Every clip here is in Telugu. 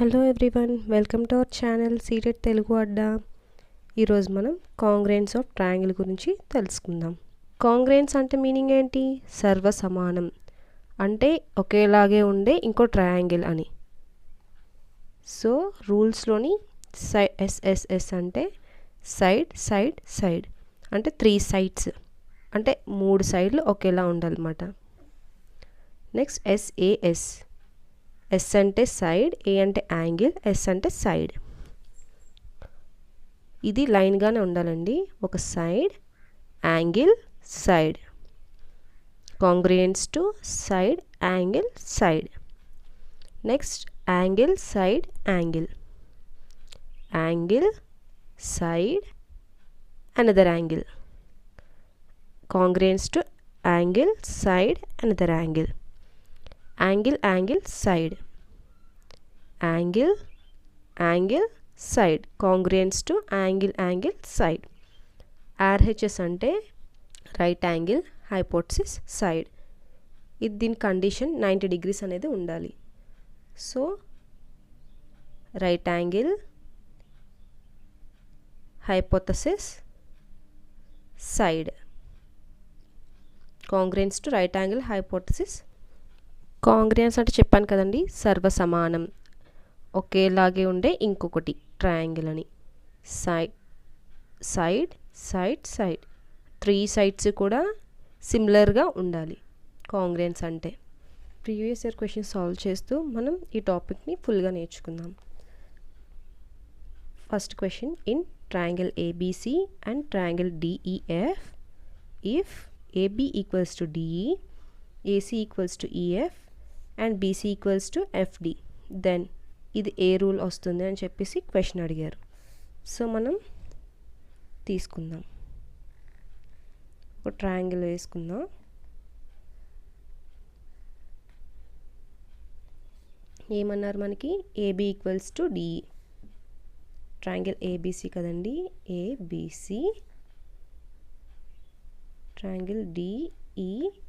Hello everyone, welcome to our channel seated Telugu Adda. ఈరోజు మనం కాంగ్రెన్స్ ఆఫ్ ట్రయాంగిల్ గురించి తెలుసుకుందాం. కాంగ్రెన్స్ అంటే మీనింగ్ ఏంటి? సర్వ సమానం అంటే ఒకేలాగే ఉండే ఇంకో ట్రయాంగిల్ అని. సో రూల్స్లోని ఎస్ఎస్ఎస్ అంటే సైడ్ సైడ్ సైడ్ అంటే 3 సైడ్స్ అంటే 3 సైడ్లు ఒకేలా ఉండాలన్నమాట. నెక్స్ట్ ఎస్ఏఎస్, ఎస్ అంటే సైడ్, ఏ అంటే యాంగిల్, ఎస్ అంటే సైడ్. ఇది లైన్గానే ఉండాలండి. ఒక side, angle, side. Congruence to side, angle, side. Next angle, side, angle. Angle, side, another angle. Congruence to angle, side, another angle. Angle, angle, side. Angle, angle, side. Congruence to angle, angle, side. RHS అంటే రైట్ యాంగిల్, హైపోటసిస్, సైడ్. ఇది దీని కండిషన్ 90 degrees అనేది ఉండాలి. So right angle, hypothesis, side. Congruence to right angle, hypothesis. Congruence అంటే చెప్పాను కదండి, సర్వ సమానం, ఒకేలాగే ఉండే ఇంకొకటి ట్రయాంగిల్ అని. Side side side side 3 sides కూడా సిమిలర్గా ఉండాలి కాంగ్రుయెన్స్ అంటే. ప్రీవియస్ ఇయర్ క్వశ్చన్ సాల్వ్ చేస్తూ మనం ఈ టాపిక్ని ఫుల్గా నేర్చుకుందాం. First question, in triangle ABC and triangle DEF, if AB equals to DE, AC equals to EF and BC equals to FD, then ఇది ఏ రూల్ వస్తుంది అని చెప్పేసి క్వశ్చన్ అడిగారు. సో మనం తీసుకుందాం, ఒక ట్రయాంగిల్ వేసుకుందాం. ఏమన్నారు మనకి? AB equals to DE. Triangle ABC కదండి, ABC. Triangle DEF.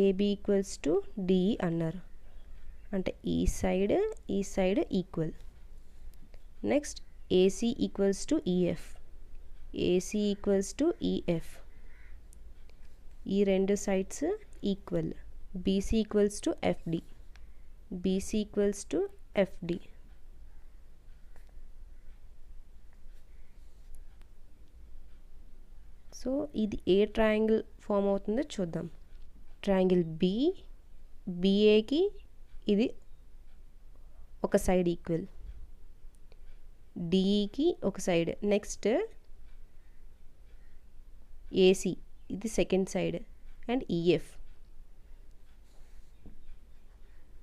AB equals to DE అన్నారు, అంటే ఈ side equal. Next AC equals to EF, AC equals to EF. ఈ రెండు sides equal. BC equals to FD, BC equals to FD. So ఇది ఏ ట్రయాంగిల్ ఫామ్ అవుతుందో చూద్దాం. ట్రయాంగిల్ బిఏకి ఇది ఒక సైడ్ ఈక్వల్, డిఈకి ఒక సైడ్. నెక్స్ట్ ఏసీ ఇది second side and EF.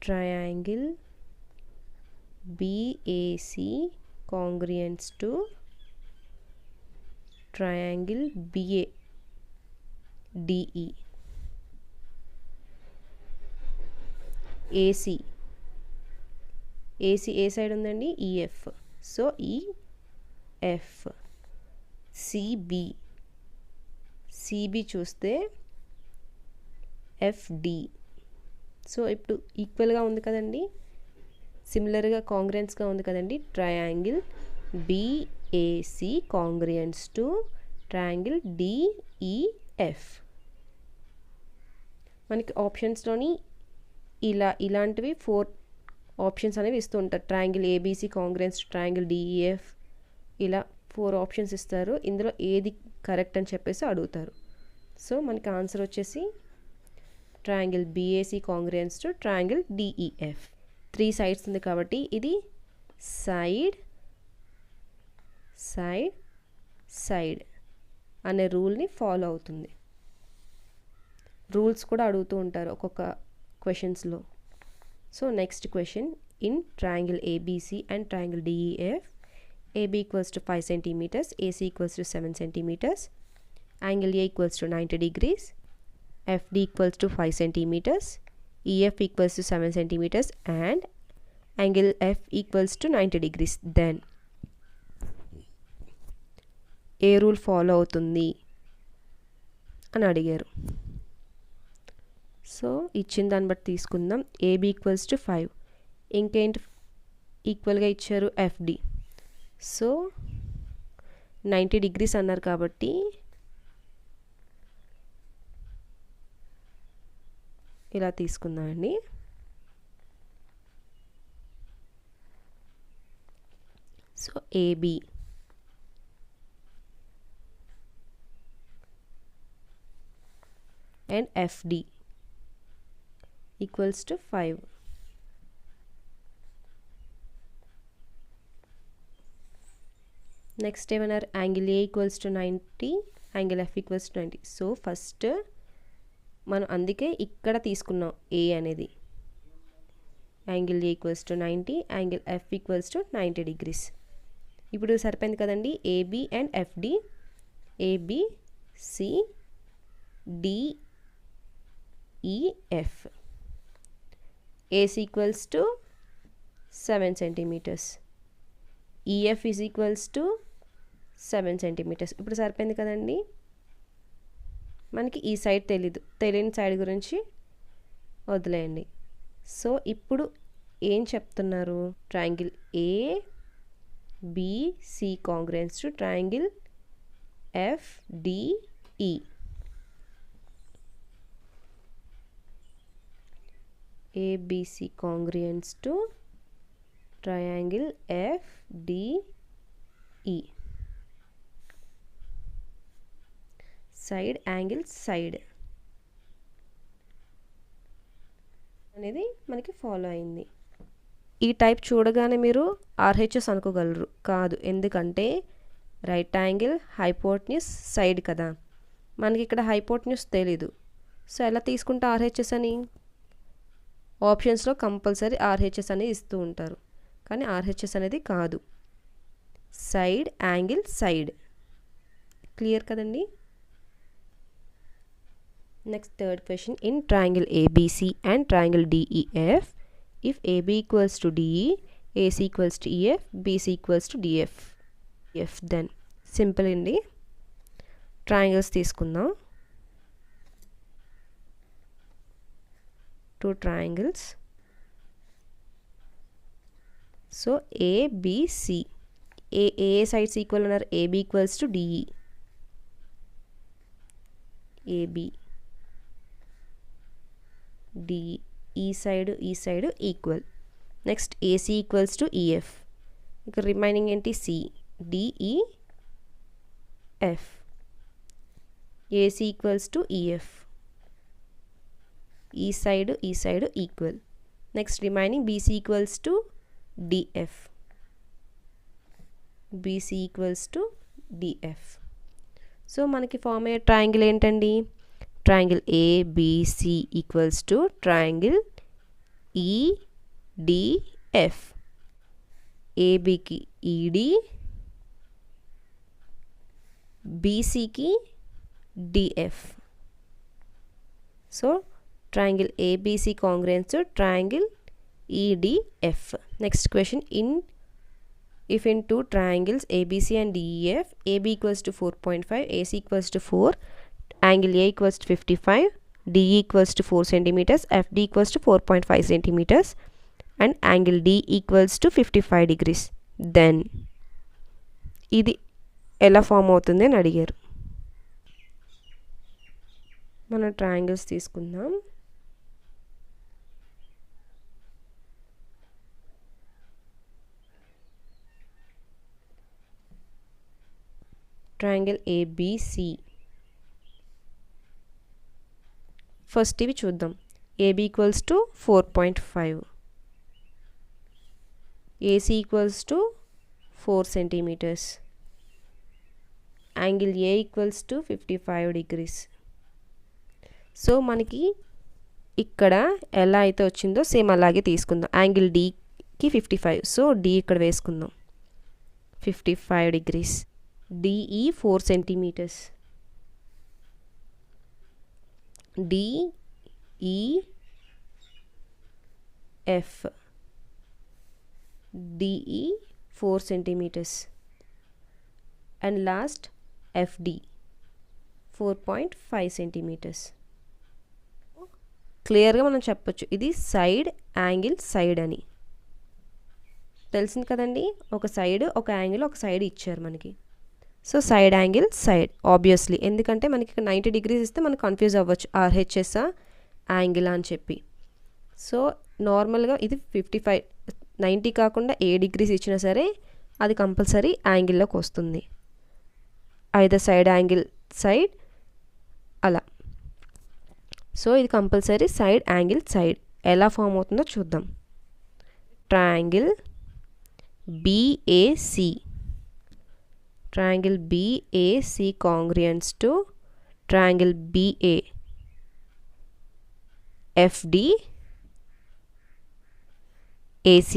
Triangle BAC congruence to triangle BA DE. AC ఏ సైడ్ ఉందండి? EF. So EF. CB చూస్తే FD. సో ఇప్పుడు ఈక్వల్గా ఉంది కదండి, సిమిలర్గా కాంగ్రుయెన్స్గా ఉంది కదండి. Triangle BAC congruence to triangle DEF. మనకి ఆప్షన్స్లోని ఇలాంటివి 4 ఆప్షన్స్ అనేవి ఇస్తూ ఉంటారు. Triangle ABC congruence to triangle DEF, ఇలా 4 ఆప్షన్స్ ఇస్తారు. ఇందులో ఏది కరెక్ట్ అని చెప్పేసి అడుగుతారు. సో మనకి ఆన్సర్ వచ్చేసి triangle BAC congruence to triangle DEF. 3 sides ఉంది కాబట్టి ఇది సైడ్ సైడ్ సైడ్ అనే రూల్ని ఫాలో అవుతుంది. రూల్స్ కూడా అడుగుతూ ఉంటారు ఒక్కొక్క క్వశ్చన్స్లో. So next question, in triangle ABC and triangle DEF, AB equals to 5 centimeters, AC equals to 7 centimeters, angle A equals to 90 degrees, FD equals to 5 centimeters, EF equals to 7 centimeters and angle F equals to 90 degrees. Then A rule follow అవుతుంది అని అడిగారు. సో ఇచ్చిన దాన్ని బట్టి తీసుకుందాం. AB equals to 5. ఇంకేంటి ఈక్వల్గా ఇచ్చారు? ఎఫ్డి. సో 90 డిగ్రీస్ అన్నారు కాబట్టి ఇలా తీసుకుందామండి. So AB and FD equals to 5. Next ఏమన్నారు? Angle A equals to 90, angle F equals to 90. So first మనం అందుకే ఇక్కడ తీసుకున్నాం A అనేది. Angle A equals to 90, angle F equals to 90 degrees. ఇప్పుడు సరిపోయింది కదండి. AB and FD, AB, C, D, EF. AC equals to 7 centimeters. EF is equals to 7 centimeters. ఇప్పుడు సరిపోయింది కదండి. మనకి ఈ సైడ్ తెలియని సైడ్ గురించి వదిలేయండి. సో ఇప్పుడు ఏం చెప్తున్నారు? Triangle ABC congruence to triangle FDE. ABC congruence to triangle FDE. Side angle side అనేది మనకి ఫాలో అయింది. ఈ టైప్ చూడగానే మీరు ఆర్హెచ్ఎస్ అనుకోగలరు. కాదు, ఎందుకంటే రైట్ యాంగిల్ హైపోటెన్యూస్ సైడ్ కదా. మనకి ఇక్కడ హైపోటెన్యూస్ తెలీదు. సో ఎలా తీసుకుంటే ఆర్హెచ్ఎస్ అని? ఆప్షన్స్లో కంపల్సరీ ఆర్హెచ్ఎస్ అనేది ఇస్తూ ఉంటారు, కానీ ఆర్హెచ్ఎస్ అనేది కాదు, సైడ్ యాంగిల్ సైడ్. క్లియర్ కదండి. Next third question. In triangle ABC and triangle DEF, if AB equals to DE, AC equals to EF, BC equals to DF. Then simple అండి. ట్రయాంగిల్స్ తీసుకుందాం. Two triangles. So ABC, A sides equal and AB equals to DE. AB, DE, E side equal. Next AC equals to EF. Remaining enti C, DE, F. AC equals to EF. E side equal. Next remaining BC equals to DF. BC equals to DF. So మనకి ఫామ్ అయ్యే ట్రయాంగిల్ ఏంటండి? Triangle ABC equals to triangle EDF. ఏబికి ED, BCకి DF. So triangle ABC congruent to triangle EDF. Next question. If in two triangles ABC and DEF, AB equals to 4.5, AC equals to 4, angle A equals to 55, DE equals to 4 centimeters, FD equals to 4.5 centimeters, and angle D equals to 55 degrees. Then ఇది ఎలా ఫామ్ అవుతుంది అని అడిగారు. మనం ట్రయాంగిల్స్ తీసుకుందాం. Triangle ABC. ఫస్ట్ ఇవి చూద్దాం. AB equals to 4.5, AC equals to 4 centimeters, angle A equals to 55 degrees. So మనకి ఇక్కడ ఎలా అయితే వచ్చిందో సేమ్ అలాగే తీసుకుందాం. యాంగిల్ డికి 55, సో డి ఇక్కడ వేసుకుందాం. 55 degrees. DE 4 centimeters. DEF. DE 4 centimeters. And last FD 4.5 centimeters. క్లియర్గా మనం చెప్పొచ్చు ఇది సైడ్ యాంగిల్ సైడ్ అని. తెలిసింది కదండి, ఒక సైడ్ ఒక యాంగిల్ ఒక సైడ్ ఇచ్చారు మనకి. So side angle side obviously, ఎందుకంటే మనకి ఇక్కడ 90 degrees ఇస్తే మనకు కన్ఫ్యూజ్ అవ్వచ్చు ఆర్హెచ్ఎస్ యాంగిల్ అని చెప్పి. సో నార్మల్గా ఇది 55 90 కాకుండా ఏ డిగ్రీస్ ఇచ్చినా సరే అది కంపల్సరీ యాంగిల్లోకి వస్తుంది, ఐదర్ సైడ్ యాంగిల్ సైడ్ అలా. సో ఇది కంపల్సరీ సైడ్ యాంగిల్ సైడ్. ఎలా ఫామ్ అవుతుందో చూద్దాం. Triangle BAC, triangle BAC congruent to triangle BA FD AC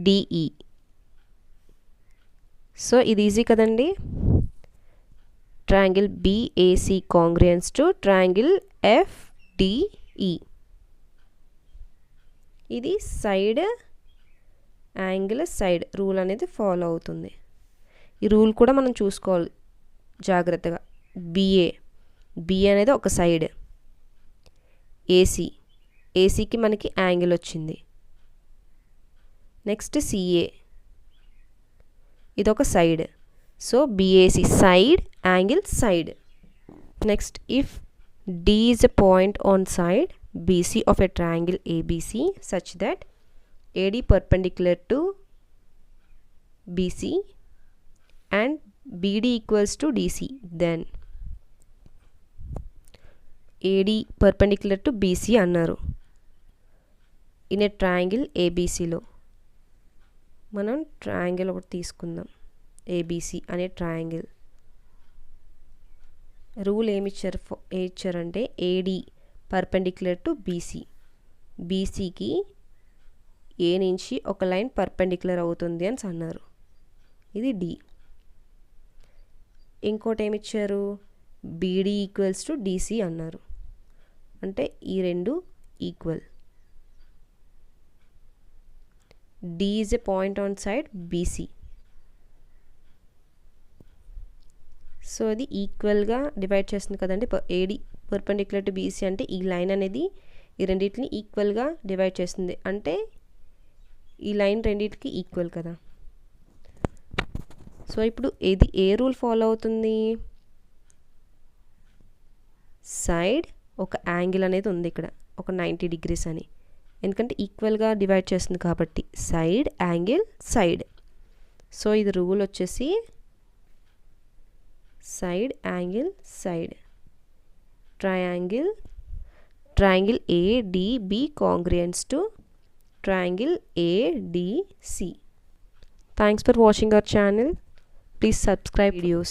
DE. So ఇది ఈజీ కదండి. Triangle BAC congruent to triangle FDE. ఇది సైడ్ యాంగిల్ సైడ్ రూల్ అనేది ఫాలో అవుతుంది. ఈ రూల్ కూడా మనం చూసుకోవాలి జాగ్రత్తగా. BA అనేది ఒక సైడ్, ఏసీకి మనకి యాంగిల్ వచ్చింది. నెక్స్ట్ CA ఇదొక side, so BAC side angle side. Next if D is a point on side BC of a triangle ABC such that AD perpendicular to BC and BD equals to DC, then AD perpendicular to BC అన్నారు. ఇన్ ఏ ట్రయాంగిల్ ABCలో మనం ట్రయాంగిల్ ఒకటి తీసుకుందాం, ABC అనే ట్రయాంగిల్. రూల్ ఏమి ఇచ్చారంటే AD పర్పెండిక్యులర్ టు BCకి ఏ నుంచి ఒక లైన్ పర్పెండిక్యులర్ అవుతుంది అని అన్నారు. ఇది D. ఇంకోటి ఏమి ఇచ్చారు, BD ఈక్వల్స్ టు DC అన్నారు. అంటే ఈ రెండు equal. D is a point on side BC. So ఇది ఈక్వల్గా డివైడ్ చేస్తుంది కదండి. AD పర్పెండిక్యులర్ టు BC అంటే ఈ లైన్ అనేది ఈ రెండింటిని ఈక్వల్గా డివైడ్ చేస్తుంది, అంటే ఈ లైన్ రెండింటికి ఈక్వల్ కదా. సో ఇప్పుడు ఇది ఏ రూల్ ఫాలో అవుతుంది, సైడ్ ఒక యాంగిల్ అనేది ఉంది ఇక్కడ, ఒక 90 degrees అని, ఎందుకంటే ఈక్వల్గా డివైడ్ చేస్తుంది కాబట్టి సైడ్ యాంగిల్ సైడ్. సో ఇది రూల్ వచ్చేసి side angle side. Triangle ADB congruent to triangle ADC. Thanks for watching our channel. Please subscribe videos.